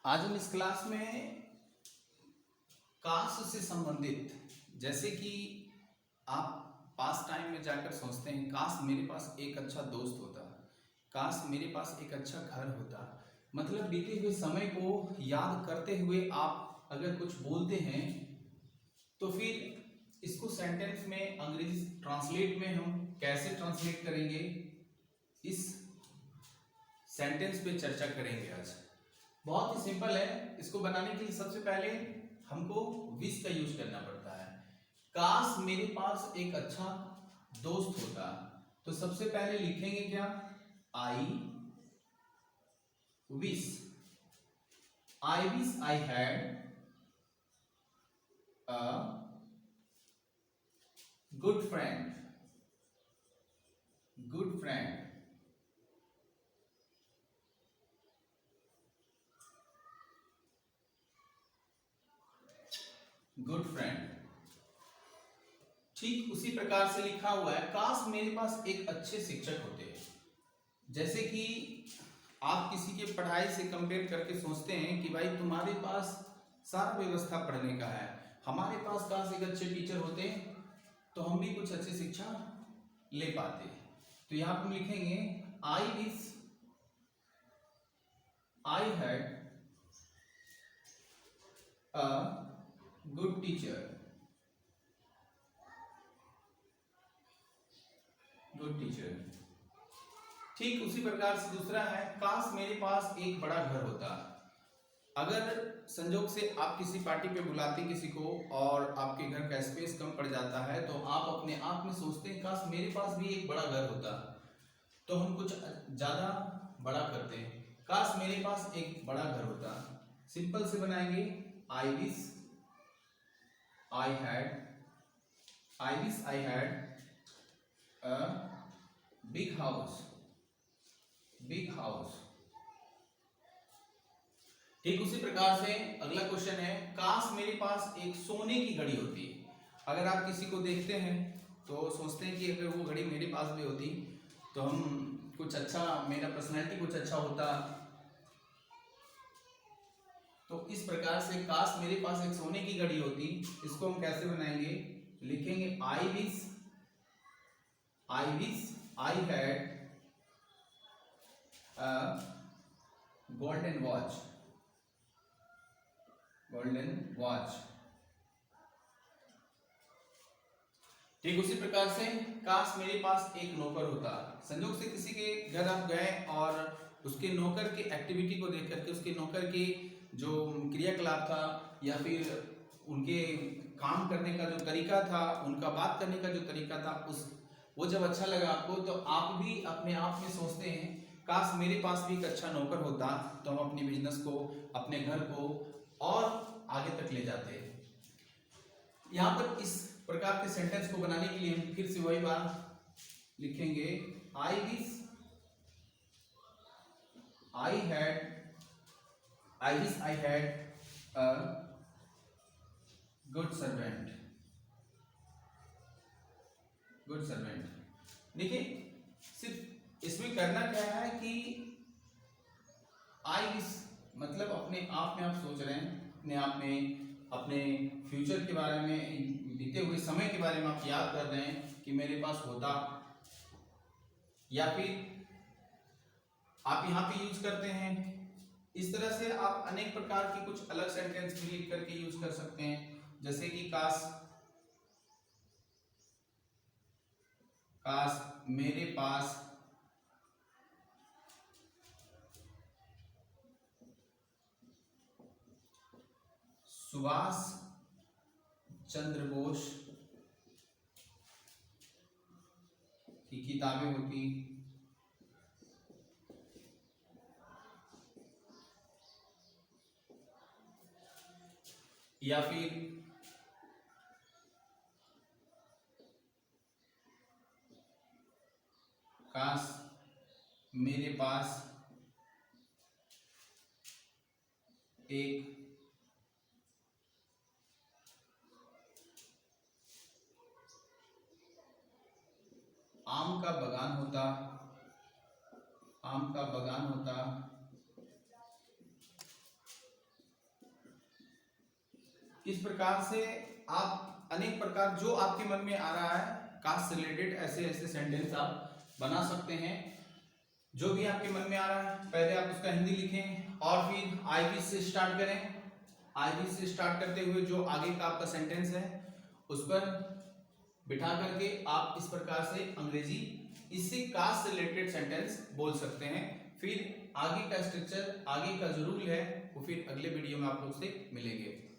आज हम इस क्लास में कास्ट से संबंधित, जैसे कि आप पास टाइम में जाकर सोचते हैं काश मेरे पास एक अच्छा दोस्त होता, काश मेरे पास एक अच्छा घर होता। मतलब बीते हुए समय को याद करते हुए आप अगर कुछ बोलते हैं तो फिर इसको सेंटेंस में अंग्रेजी ट्रांसलेट में हम कैसे ट्रांसलेट करेंगे, इस सेंटेंस पे चर्चा करेंगे आज। बहुत ही सिंपल है। इसको बनाने के लिए सबसे पहले हमको विश का यूज करना पड़ता है। काश मेरे पास एक अच्छा दोस्त होता, तो सबसे पहले लिखेंगे क्या, I wish. I wish I had a good friend. Good friend. Good friend. ठीक उसी प्रकार से लिखा हुआ है, काश मेरे पास एक अच्छे शिक्षक होते। जैसे कि आप किसी के पढ़ाई से कंपेयर करके सोचते हैं कि भाई तुम्हारे पास सारा व्यवस्था पढ़ने का है, हमारे पास काश एक अच्छे टीचर होते तो हम भी कुछ अच्छी शिक्षा ले पाते। तो यहां पर हम लिखेंगे I wish I had a good teacher. Good teacher. ठीक उसी प्रकार से दूसरा है, काश मेरे पास एक बड़ा घर होता। अगर संजोग से आप किसी पार्टी पे बुलाते किसी को और आपके घर का स्पेस कम पड़ जाता है, तो आप अपने आप में सोचते हैं काश मेरे पास भी एक बड़ा घर होता, तो हम कुछ ज्यादा बड़ा करते हैं, काश मेरे पास एक बड़ा घर होता। सिंपल से बनाएंगे, I wish I had a big house. Big house. ठीक उसी प्रकार से अगला क्वेश्चन है, काश मेरे पास एक सोने की घड़ी होती। अगर आप किसी को देखते हैं तो सोचते हैं कि अगर वो घड़ी मेरे पास भी होती तो हम कुछ अच्छा, मेरा पर्सनैलिटी कुछ अच्छा होता। तो इस प्रकार से काश मेरे पास एक सोने की घड़ी होती, इसको हम कैसे बनाएंगे, लिखेंगे I wish I had a golden watch. Golden watch. ठीक उसी प्रकार से काश मेरे पास एक नौकर होता। संयोग से किसी के घर आप गए और उसके नौकर के एक्टिविटी को देख करके, उसके नौकर के जो क्रियाकलाप था या फिर उनके काम करने का जो तरीका था, उनका बात करने का जो तरीका था, उस वो जब अच्छा लगा आपको, तो आप भी अपने आप में सोचते हैं काश मेरे पास भी एक अच्छा नौकर होता, तो हम अपने बिजनेस को, अपने घर को और आगे तक ले जाते हैं। यहाँ पर इस प्रकार के सेंटेंस को बनाने के लिए हम फिर से वही बात लिखेंगे, I wish I had a good servant. Good servant. देखिए सिर्फ इसमें करना क्या है कि आई विश मतलब अपने आप में आप सोच रहे हैं, अपने आप में अपने फ्यूचर के बारे में, बीते हुए समय के बारे में आप याद कर रहे हैं कि मेरे पास होता। या फिर आप यहाँ पे यूज करते हैं, इस तरह से आप अनेक प्रकार की कुछ अलग सेंटेंस क्रिएट करके यूज कर सकते हैं। जैसे कि काश मेरे पास सुभाष चंद्र बोस की किताबें होती। या फिर काश मेरे पास एक आम का बगान होता। आम का बगान होता। इस प्रकार से आप अनेक प्रकार जो आपके मन में आ रहा है कास्ट से रिलेटेड ऐसे ऐसे सेंटेंस आप बना सकते हैं। जो भी आपके मन में आ रहा है पहले आप उसका हिंदी लिखें और फिर आईवी से स्टार्ट करें। आईवी से स्टार्ट करते हुए जो आगे का आपका सेंटेंस है उस पर बिठा करके आप इस प्रकार से अंग्रेजी इससे कास्ट से रिलेटेड सेंटेंस बोल सकते हैं। फिर आगे का स्ट्रक्चर, आगे का जो रूल है वो फिर अगले वीडियो में आप लोग से मिलेंगे।